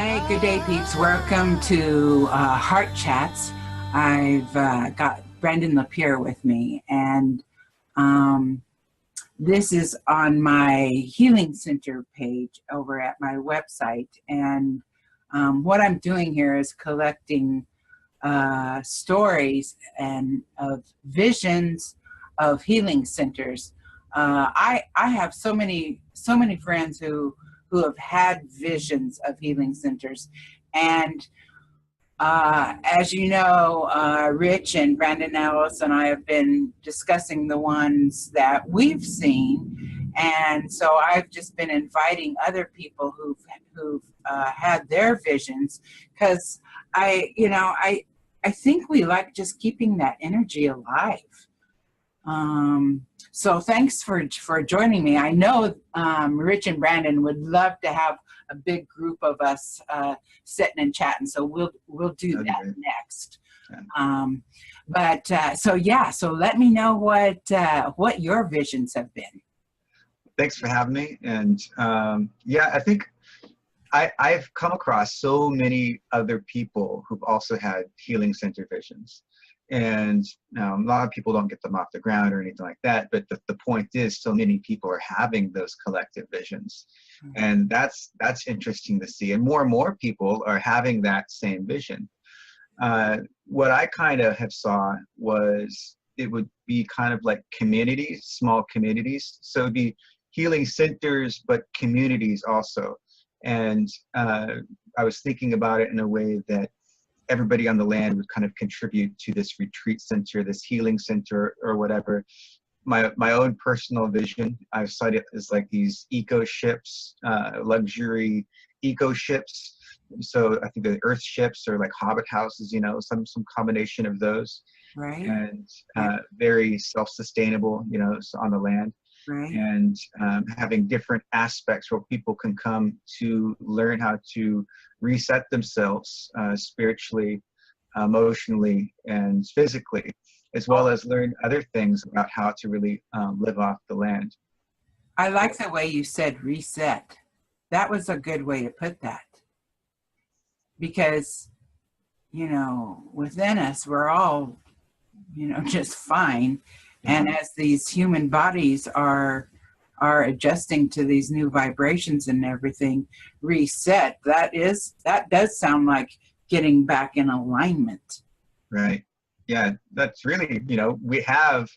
Hi, good day, peeps. Welcome to Heart Chats. I've got Brandon LaPier with me, and this is on my Healing Center page over at my website. And what I'm doing here is collecting stories and of visions of healing centers. I have so many friends who have had visions of healing centers. And as you know, Rich and Brandon Ellis and I have been discussing the ones that we've seen. And so I've just been inviting other people who've had their visions, because I think we like just keeping that energy alive. So thanks for joining me. I know Rich and Brandon would love to have a big group of us sitting and chatting, so we'll do that next. Yeah. So let me know what your visions have been. Thanks for having me. And yeah, I think I've come across so many other people who've also had healing center visions. And a lot of people don't get them off the ground or anything like that, but the point is so many people are having those collective visions. And that's interesting to see. And more people are having that same vision. What I kind of have saw was it would be kind of like communities, small communities. So it'd be healing centers, but communities also. And I was thinking about it in a way that everybody on the land would kind of contribute to this retreat center, this healing center, or whatever. My own personal vision, I've cited it as like these eco ships, luxury eco ships. So I think the earth ships are like hobbit houses, some combination of those. Right. And very self-sustainable, so on the land. Right. And having different aspects where people can come to learn how to reset themselves spiritually, emotionally, and physically, as well as learn other things about how to really live off the land. I like the way you said reset. That was a good way to put that. Because, within us, we're all, just fine. And as these human bodies are adjusting to these new vibrations and everything, reset, that does sound like getting back in alignment. Right. Yeah, that's really, we have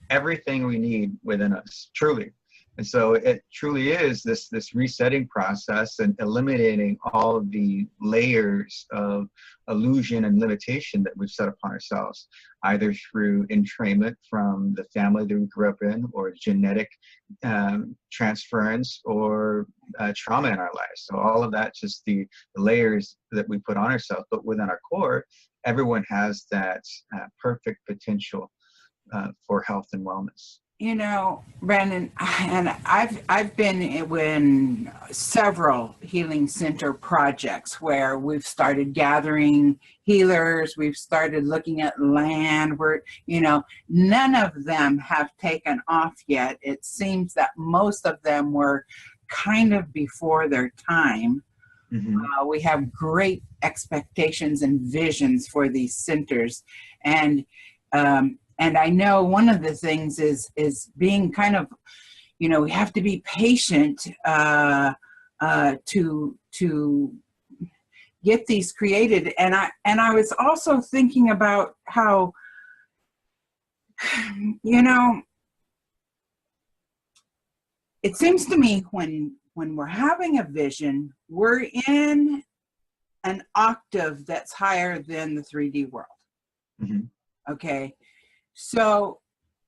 everything we need within us, truly. And so it truly is this resetting process and eliminating all of the layers of illusion and limitation that we've set upon ourselves, either through entrainment from the family that we grew up in, or genetic transference, or trauma in our lives. So all of that, just the layers that we put on ourselves. But within our core, everyone has that perfect potential for health and wellness. Brandon, and I've been in several healing center projects where we've started gathering healers, we've started looking at land where, none of them have taken off yet. It seems that most of them were kind of before their time. Mm-hmm. We have great expectations and visions for these centers. And I know one of the things is being kind of, we have to be patient to get these created. And I was also thinking about how, it seems to me when we're having a vision, we're in an octave that's higher than the 3D world. Mm-hmm. Okay. So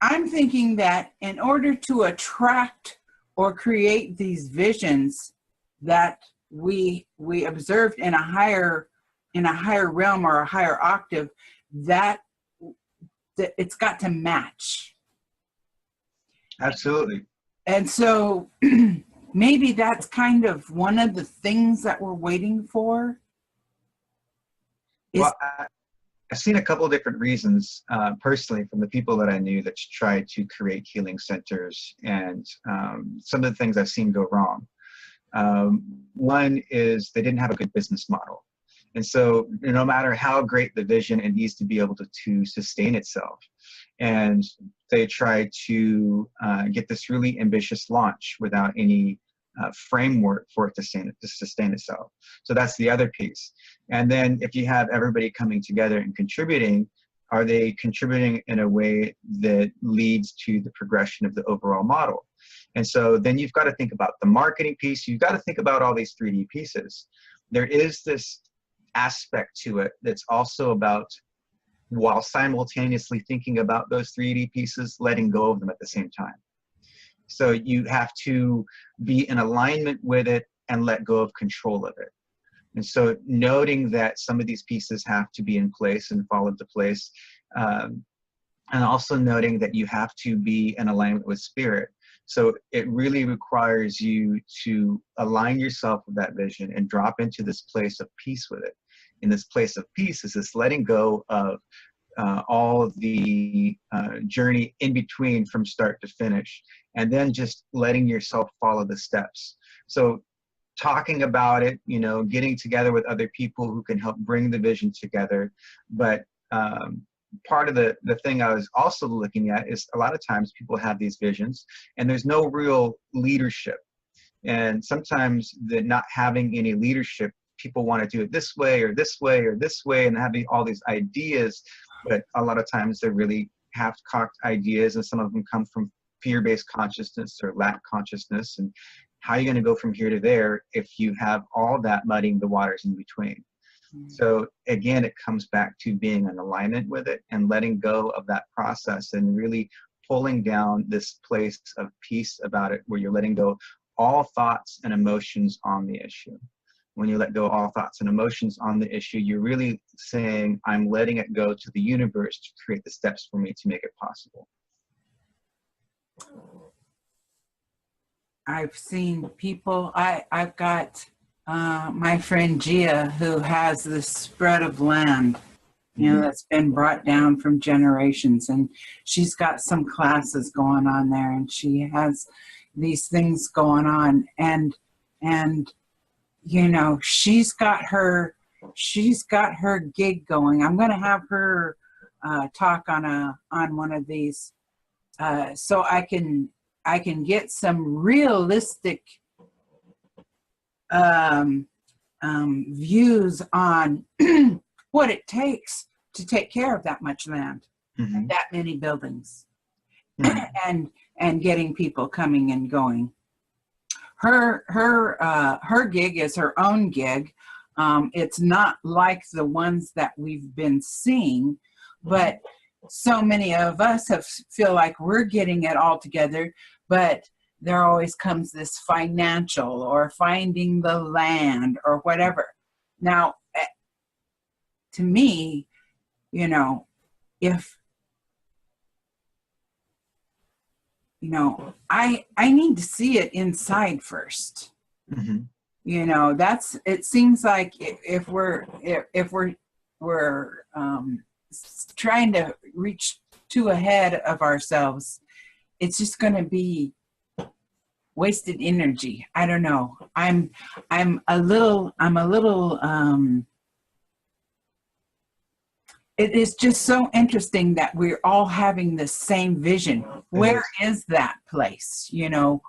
I'm thinking that in order to attract or create these visions that we observed in a higher realm or a higher octave, that it's got to match. Absolutely. And so maybe that's kind of one of the things that we're waiting for. Well, I've seen a couple of different reasons personally from the people that I knew that tried to create healing centers, and some of the things I've seen go wrong. One is they didn't have a good business model. And so no matter how great the vision, it needs to be able to sustain itself. And they try to get this really ambitious launch without any framework for it to sustain itself. So that's the other piece. And then if you have everybody coming together and contributing, are they contributing in a way that leads to the progression of the overall model? And so then you've got to think about the marketing piece. You've got to think about all these 3D pieces. There is this aspect to it that's also about, while simultaneously thinking about those 3D pieces, letting go of them at the same time. So you have to be in alignment with it and let go of control of it. And so noting that some of these pieces have to be in place and fall into place, and also noting that you have to be in alignment with spirit. So it really requires you to align yourself with that vision and drop into this place of peace with it. In this place of peace is this letting go of all of the journey in between from start to finish, and then just letting yourself follow the steps. So talking about it, you know, getting together with other people who can help bring the vision together. But part of the thing I was also looking at is a lot of times people have these visions and there's no real leadership. And sometimes the not having any leadership, people want to do it this way or this way or this way and having all these ideas, but a lot of times they're really half-cocked ideas, and some of them come from fear-based consciousness or lack consciousness. And how are you going to go from here to there if you have all that muddying the waters in between? So again, it comes back to being in alignment with it and letting go of that process and really pulling down this place of peace about it, where you're letting go all thoughts and emotions on the issue. When you let go all thoughts and emotions on the issue, you're really saying, I'm letting it go to the universe to create the steps for me to make it possible. I've seen people, I've got my friend Gia, who has this spread of land, you know, that's been brought down from generations, and she's got some classes going on there, and she has these things going on, and you know, she's got her gig going. I'm going to have her talk on one of these, so I can get some realistic views on what it takes to take care of that much land, and that many buildings, and getting people coming and going. Her gig is her own gig. It's not like the ones that we've been seeing, but so many of us feel like we're getting it all together, but there always comes this financial or finding the land or whatever. Now, to me, you know, if, you know, I need to see it inside first. You know, it seems like if we're trying to reach too ahead of ourselves, it's just going to be wasted energy. I don't know. I'm a little it is just so interesting that we're all having the same vision. Where is that place, you know?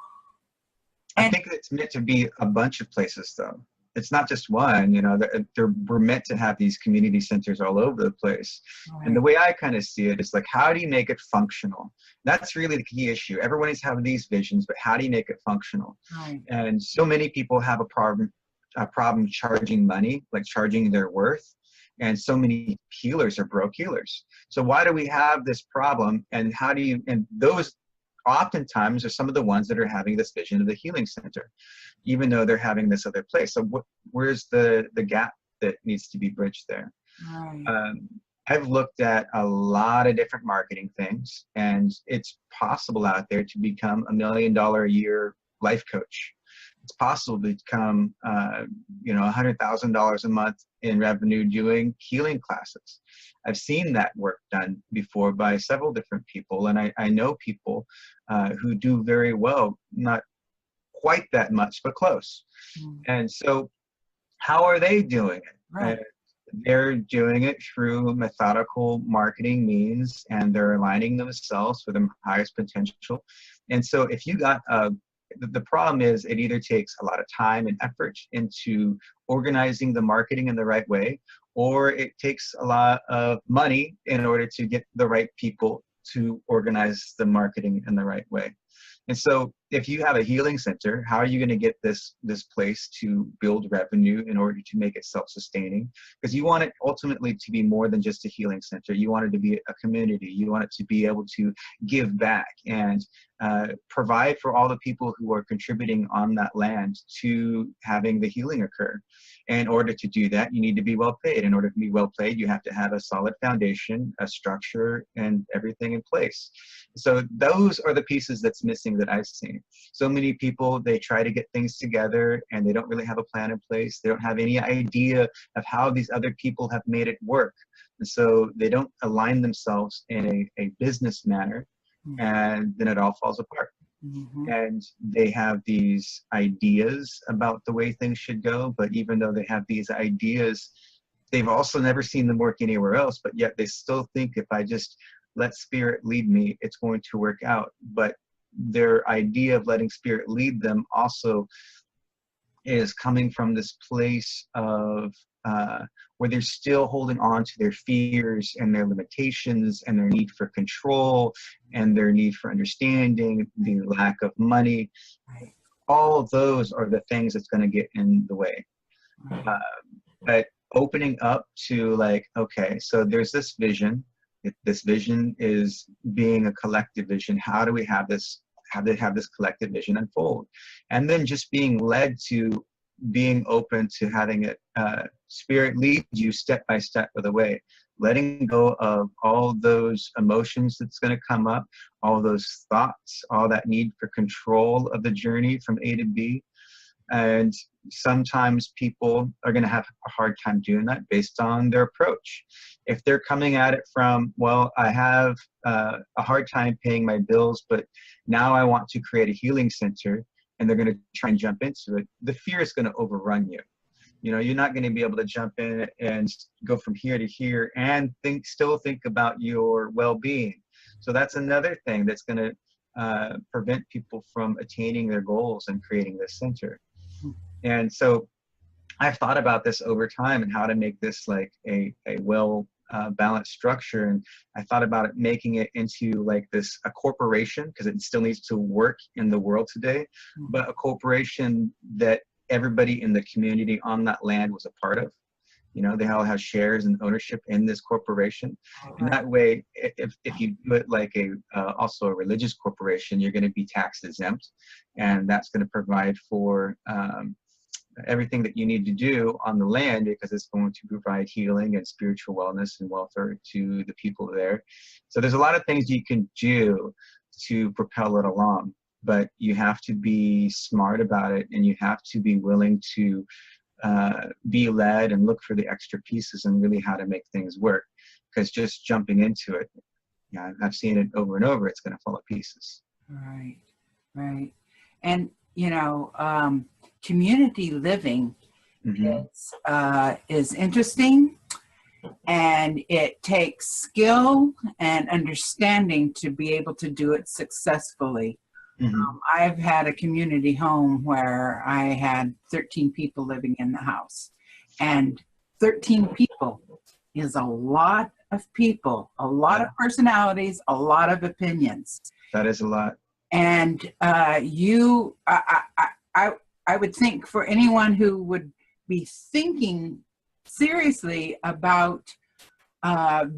I think it's meant to be a bunch of places, though. It's not just one, you know, we're meant to have these community centers all over the place. Right. And the way I kind of see it is like, how do you make it functional? That's really the key issue. Everyone is having these visions, but how do you make it functional? Right. And so many people have a problem charging money, like charging their worth. And so many healers are broke healers. So why do we have this problem? And how do you, and those oftentimes are some of the ones that are having this vision of the healing center, even though they're having this other place. So where's the gap that needs to be bridged there? Right. I've looked at a lot of different marketing things, and it's possible out there to become $1 million a year life coach. It's possible to become, you know, $100,000 a month in revenue doing healing classes. I've seen that work done before by several different people, and I know people who do very well, not quite that much, but close. Mm. And so how are they doing it? Right. They're doing it through methodical marketing means, and they're aligning themselves with the highest potential. And so if you got the problem is it either takes a lot of time and effort into organizing the marketing in the right way, or it takes a lot of money in order to get the right people to organize the marketing in the right way. And so if you have a healing center, how are you going to get this place to build revenue in order to make it self-sustaining? Because you want it ultimately to be more than just a healing center. You want it to be a community. You want it to be able to give back and provide for all the people who are contributing on that land to having the healing occur. And in order to do that, you need to be well paid. In order to be well paid, you have to have a solid foundation, a structure, and everything in place. So those are the pieces that's missing that I've seen. So many people, they try to get things together and they don't really have a plan in place. They don't have any idea of how these other people have made it work. And so they don't align themselves in a business manner, and then it all falls apart. Mm-hmm. And they have these ideas about the way things should go, but even though they have these ideas, they've also never seen them work anywhere else, but yet they still think if I just let spirit lead me, it's going to work out. But their idea of letting spirit lead them also is coming from this place of where they're still holding on to their fears and their limitations and their need for control and their need for understanding, the lack of money. All of those are the things that's going to get in the way. But opening up to like, okay, so there's this vision. This vision is being a collective vision. How do we have this? How do they have this collective vision unfold? And then just being led to being open to having it, spirit lead you step by step of the way, letting go of all those emotions that's going to come up, all those thoughts, all that need for control of the journey from A to B. And sometimes people are going to have a hard time doing that based on their approach. If they're coming at it from, well, I have a hard time paying my bills, but now I want to create a healing center, and they're going to try and jump into it, the fear is going to overrun you. You know, you're not going to be able to jump in and go from here to here and still think about your well-being. So that's another thing that's going to prevent people from attaining their goals and creating this center. And so I've thought about this over time and how to make this like a well balanced structure. And I thought about it making it into like a corporation, because it still needs to work in the world today, but a corporation that everybody in the community on that land was a part of. You know, they all have shares and ownership in this corporation. And that way, if you do it like also a religious corporation, you're going to be tax exempt, and that's going to provide for everything that you need to do on the land, because it's going to provide healing and spiritual wellness and welfare to the people there. So there's a lot of things you can do to propel it along, but you have to be smart about it, and you have to be willing to be led and look for the extra pieces and really how to make things work. Because just jumping into it, yeah, I've seen it over and over, it's going to fall to pieces. Right, right. And, you know, community living is interesting, and it takes skill and understanding to be able to do it successfully. I've had a community home where I had 13 people living in the house, and 13 people is a lot of people, a lot of personalities, a lot of opinions. That is a lot. And I would think for anyone who would be thinking seriously about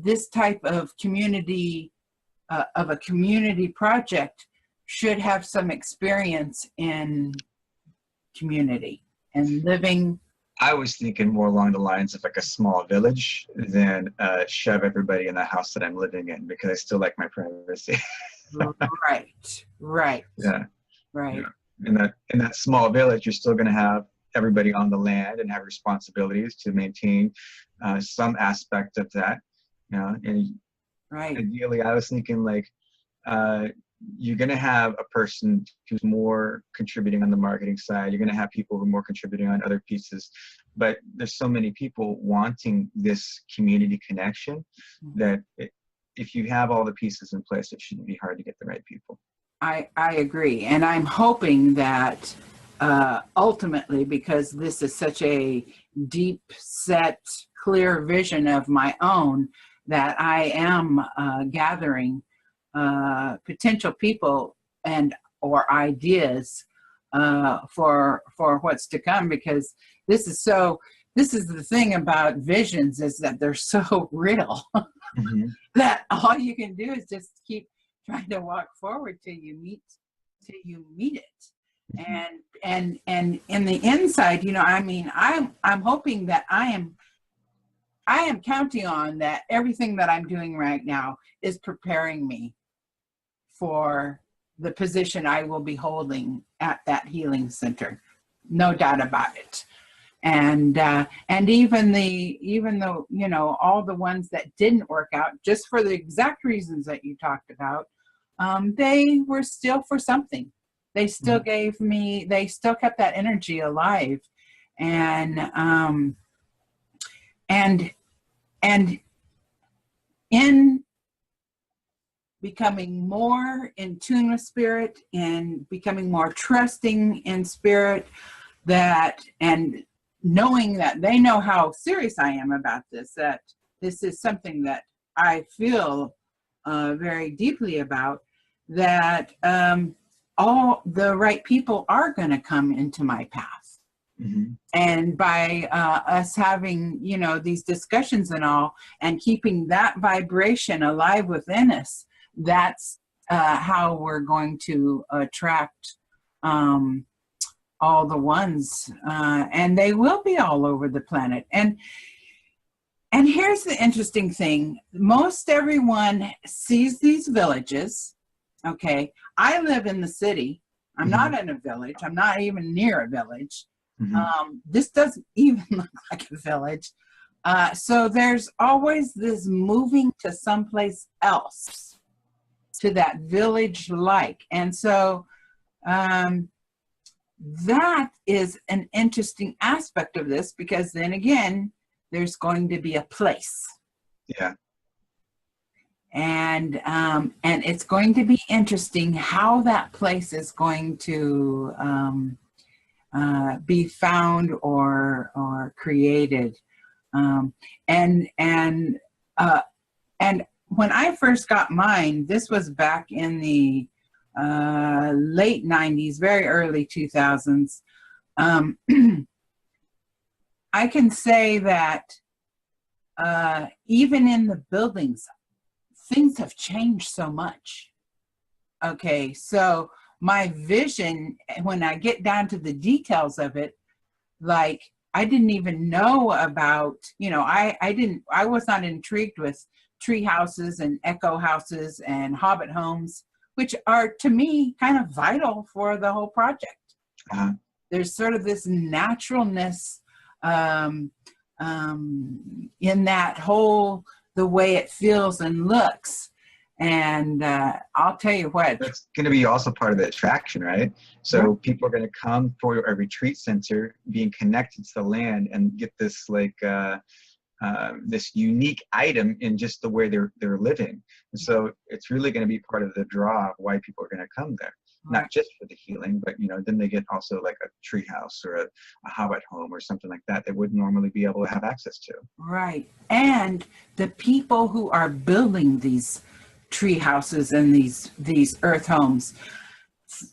this type of community, of a community project, should have some experience in community and living. I was thinking more along the lines of like a small village than shove everybody in the house that I'm living in, because I still like my privacy. Right. Yeah. Right. Yeah. In that small village, you're still going to have everybody on the land and have responsibilities to maintain some aspect of that. You know, and right. ideally, I was thinking like you're going to have a person who's more contributing on the marketing side. You're going to have people who are more contributing on other pieces. But there's so many people wanting this community connection that if you have all the pieces in place, it shouldn't be hard to get the right people. I agree. And I'm hoping that ultimately, because this is such a deep set, clear vision of my own, that I am gathering potential people and or ideas for what's to come, because this is the thing about visions, is that they're so real that all you can do is just keep trying to walk forward till you meet it. And in the inside, you know, I mean, I'm hoping that I am counting on that everything that I'm doing right now is preparing me for the position I will be holding at that healing center. No doubt about it. And even though, you know, all the ones that didn't work out, just for the exact reasons that you talked about, they were still for something. They still gave me, they still kept that energy alive. And in becoming more in tune with spirit and becoming more trusting in spirit, that, and knowing that they know how serious I am about this, that this is something that I feel very deeply about, that all the right people are going to come into my path. And by us having, you know, these discussions and all, and keeping that vibration alive within us, that's how we're going to attract all the ones, and they will be all over the planet. And here's the interesting thing. Most everyone sees these villages. Okay. I live in the city. I'm not in a village. I'm not even near a village. This doesn't even look like a village. So there's always this moving to someplace else, to that village-like. And so that is an interesting aspect of this, because then again, there's going to be a place. Yeah. And it's going to be interesting how that place is going to be found or created. And when I first got mine, this was back in the late 90s, very early 2000s. I can say that even in the buildings, things have changed so much. Okay, so my vision, when I get down to the details of it, like I didn't even know about, you know, I was not intrigued with tree houses and echo houses and hobbit homes, which are to me kind of vital for the whole project. There's sort of this naturalness in that whole, the way it feels and looks. And I'll tell you what. That's going to be also part of the attraction, right? So people are going to come for a retreat center, being connected to the land, and get this like this unique item in just the way they're living. And so it's really going to be part of the draw of why people are going to come there. Not just for the healing, but you know, then they get also like a tree house or a hobbit home or something like that they wouldn't normally be able to have access to. Right. And the people who are building these tree houses and these earth homes,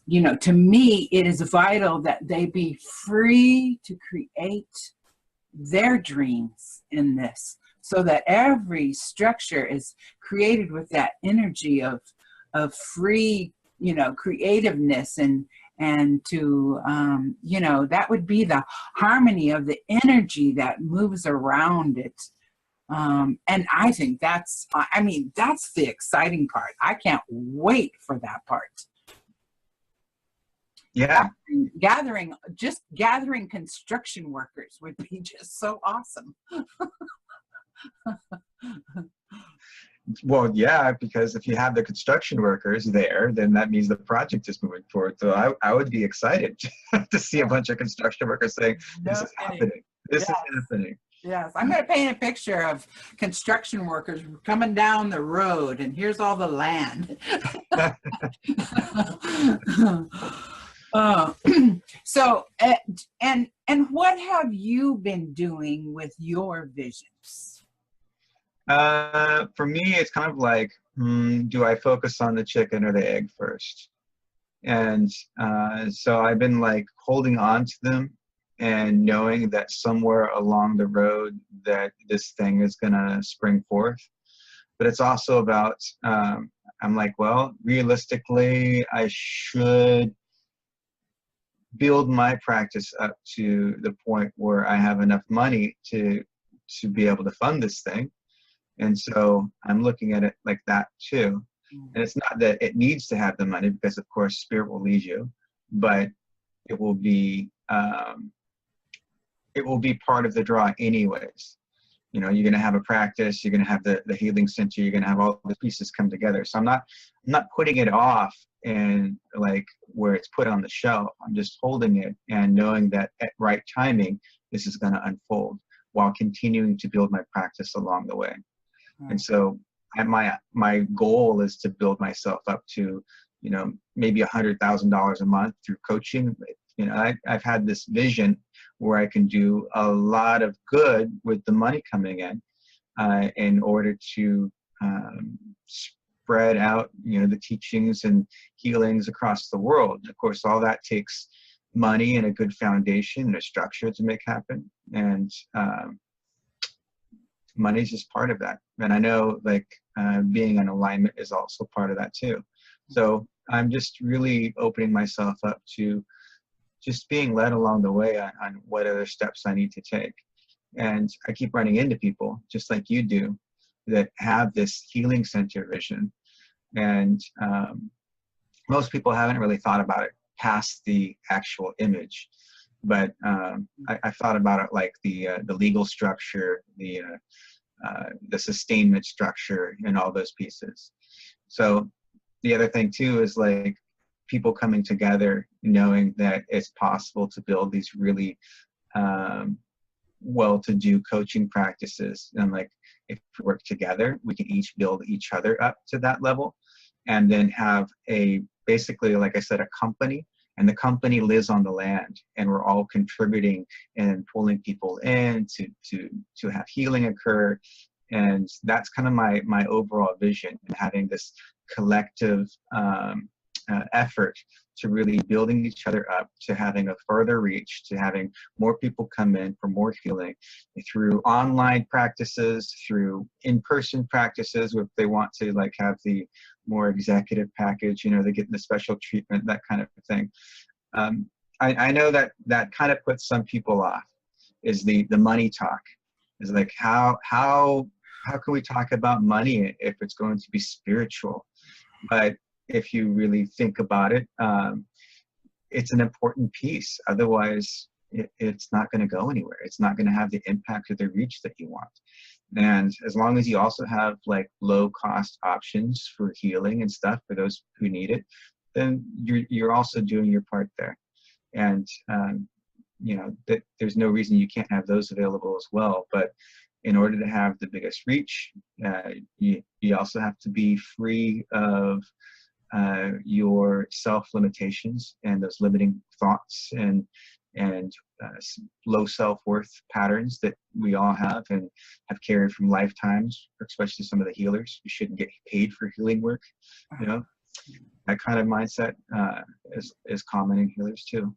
you know, to me, it is vital that they be free to create their dreams in this, so that every structure is created with that energy of free, you know, creativeness, and to you know, that would be the harmony of the energy that moves around it. And I think that's, I mean, that's the exciting part. I can't wait for that part. Yeah. Gathering construction workers would be just so awesome. Well, yeah, because if you have the construction workers there, then that means the project is moving forward. So I would be excited to see a bunch of construction workers saying, this No is kidding. happening. This is Yes. happening. Yes, I'm going to paint a picture of construction workers coming down the road, and here's all the land. uh, so, and what have you been doing with your visions? For me, it's kind of like, do I focus on the chicken or the egg first? And so I've been like holding on to them and knowing that somewhere along the road that this thing is gonna spring forth. But it's also about, I'm like, well, realistically, I should build my practice up to the point where I have enough money to be able to fund this thing. And so I'm looking at it like that too. And it's not that it needs to have the money, because of course spirit will lead you, but it will be part of the draw anyways. You know, you're going to have a practice, you're going to have the healing center, you're going to have all the pieces come together. So I'm not putting it off and like where it's put on the shelf. I'm just holding it and knowing that at right timing, this is going to unfold while continuing to build my practice along the way. And so my goal is to build myself up to, you know, maybe $100,000 a month through coaching. You know, I've had this vision where I can do a lot of good with the money coming in order to spread out, you know, the teachings and healings across the world. Of course, all that takes money and a good foundation and a structure to make happen. And money is just part of that. And I know like being in alignment is also part of that too. So I'm just really opening myself up to just being led along the way on what other steps I need to take. And I keep running into people just like you do that have this healing center vision. And most people haven't really thought about it past the actual image. But I've thought about it like the legal structure, the sustainment structure, and all those pieces. So the other thing too is like people coming together, knowing that it's possible to build these really well-to-do coaching practices. And like if we work together, we can each build each other up to that level, and then have basically, like I said, a company. And the company lives on the land, and we're all contributing and pulling people in to have healing occur. And that's kind of my overall vision, having this collective effort to really building each other up, to having a further reach, to having more people come in for more healing through online practices, through in-person practices, if they want to like have the more executive package, you know, they get the special treatment, that kind of thing. I know that kind of puts some people off, is the money talk. Is like how can we talk about money if it's going to be spiritual? But if you really think about it, it's an important piece. Otherwise, it's not going to go anywhere. It's not going to have the impact or the reach that you want. And as long as you also have like low cost options for healing and stuff for those who need it, then you're also doing your part there. And you know, that there's no reason you can't have those available as well. But in order to have the biggest reach, you also have to be free of your self-limitations and those limiting thoughts and low self-worth patterns that we all have and have carried from lifetimes, especially some of the healers. You shouldn't get paid for healing work, you know. That kind of mindset is common in healers too.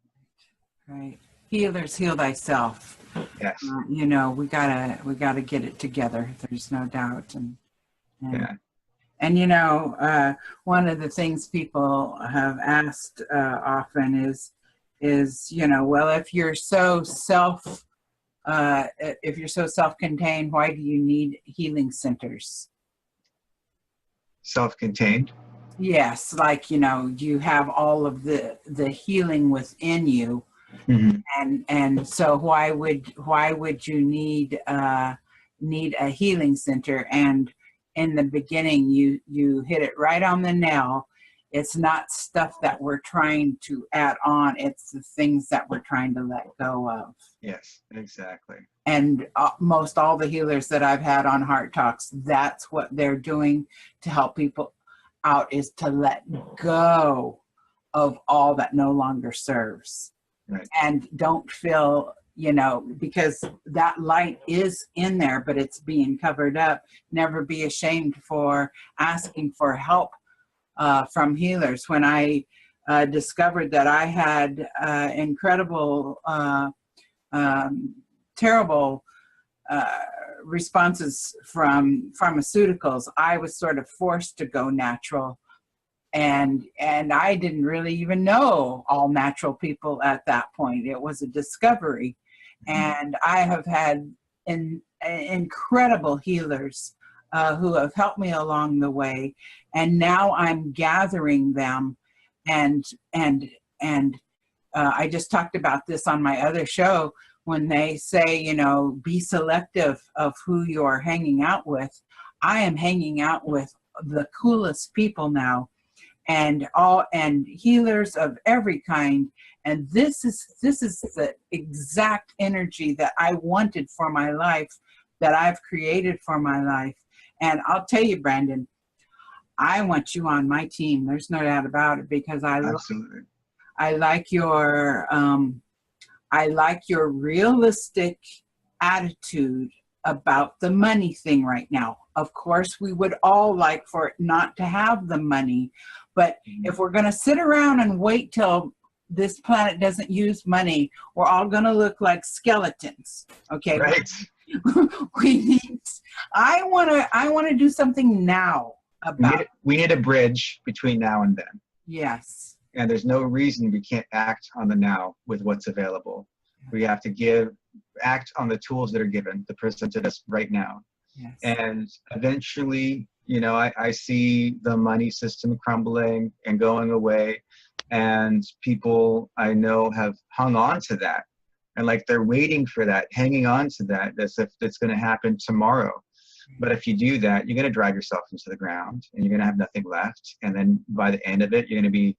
Right. Healers, heal thyself. Yes. You know, we gotta get it together. There's no doubt. And yeah. And you know, one of the things people have asked often is, you know, well, if you're so self-contained, why do you need healing centers? Self-contained? Yes, like, you know, you have all of the healing within you, and so why would you need a healing center? And in the beginning, you hit it right on the nail. It's not stuff that we're trying to add on. It's the things that we're trying to let go of. Yes, exactly. And most all the healers that I've had on Heart Talks, that's what they're doing to help people out, is to let go of all that no longer serves. Right. And don't feel, because that light is in there, but it's being covered up. Never be ashamed for asking for help from healers. When I discovered that I had incredible, terrible responses from pharmaceuticals, I was sort of forced to go natural. And I didn't really even know all natural people at that point. It was a discovery. And I have had incredible healers who have helped me along the way. And now I'm gathering them. And I just talked about this on my other show, when they say, be selective of who you're hanging out with. I am hanging out with the coolest people now, and healers of every kind. And this is the exact energy that I wanted for my life, that I've created for my life. And I'll tell you, Brandon, I want you on my team. There's no doubt about it, because I like your realistic attitude about the money thing right now. Of course, we would all like for it not to have the money, but if we're going to sit around and wait till this planet doesn't use money, we're all going to look like skeletons. Okay. Right. I want to do something now about we need a bridge between now and then. Yes. And there's no reason we can't act on the now with what's available. We have to act on the tools that are given, that presented us right now. Yes. And eventually, I see the money system crumbling and going away, and people I know have hung on to that, and like they're waiting for that, hanging on to that as if it's going to happen tomorrow. But if you do that, you're going to drive yourself into the ground, and you're going to have nothing left. And then by the end of it, you're going to be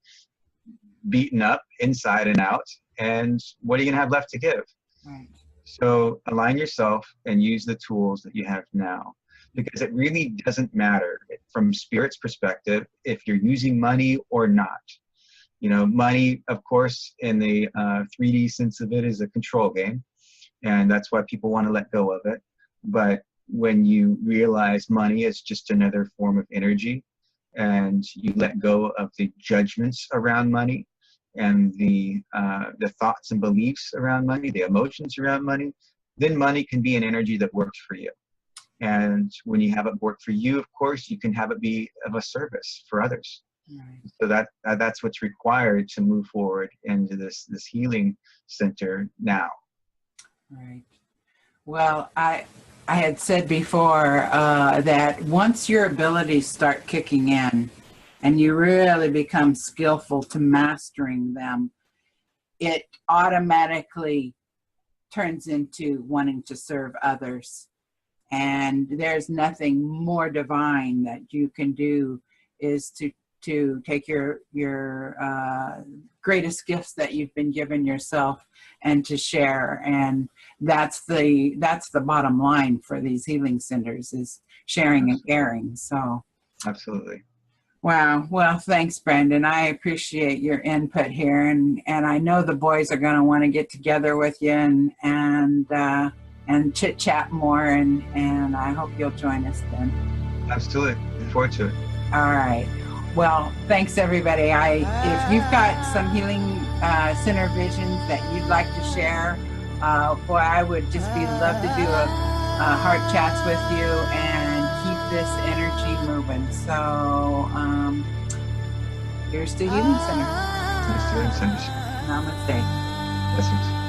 beaten up inside and out. And what are you going to have left to give? Right. So align yourself and use the tools that you have now, because it really doesn't matter from Spirit's perspective if you're using money or not. Money, of course, in the 3D sense of it, is a control game, and that's why people want to let go of it. But when you realize money is just another form of energy, and you let go of the judgments around money, and the thoughts and beliefs around money, the emotions around money, then money can be an energy that works for you. And when you have it work for you, of course, you can have it be of a service for others. Right. So that's what's required to move forward into this healing center now. Right. Well, I had said before that once your abilities start kicking in, and you really become skillful to mastering them, it automatically turns into wanting to serve others. And there's nothing more divine that you can do, is to take your greatest gifts that you've been given yourself and to share. And that's the bottom line for these healing centers, is sharing and caring. So absolutely. Wow. Well, thanks, Brandon. I appreciate your input here, and I know the boys are going to want to get together with you and chit chat more, and I hope you'll join us then. Absolutely. Look forward to it. All right. Well, thanks everybody. If you've got some healing center visions that you'd like to share, boy, I would just love to do a heart chats with you and keep this energy moving. So here's to Healing Center. Here's to Healing Center. Namaste. Blessings.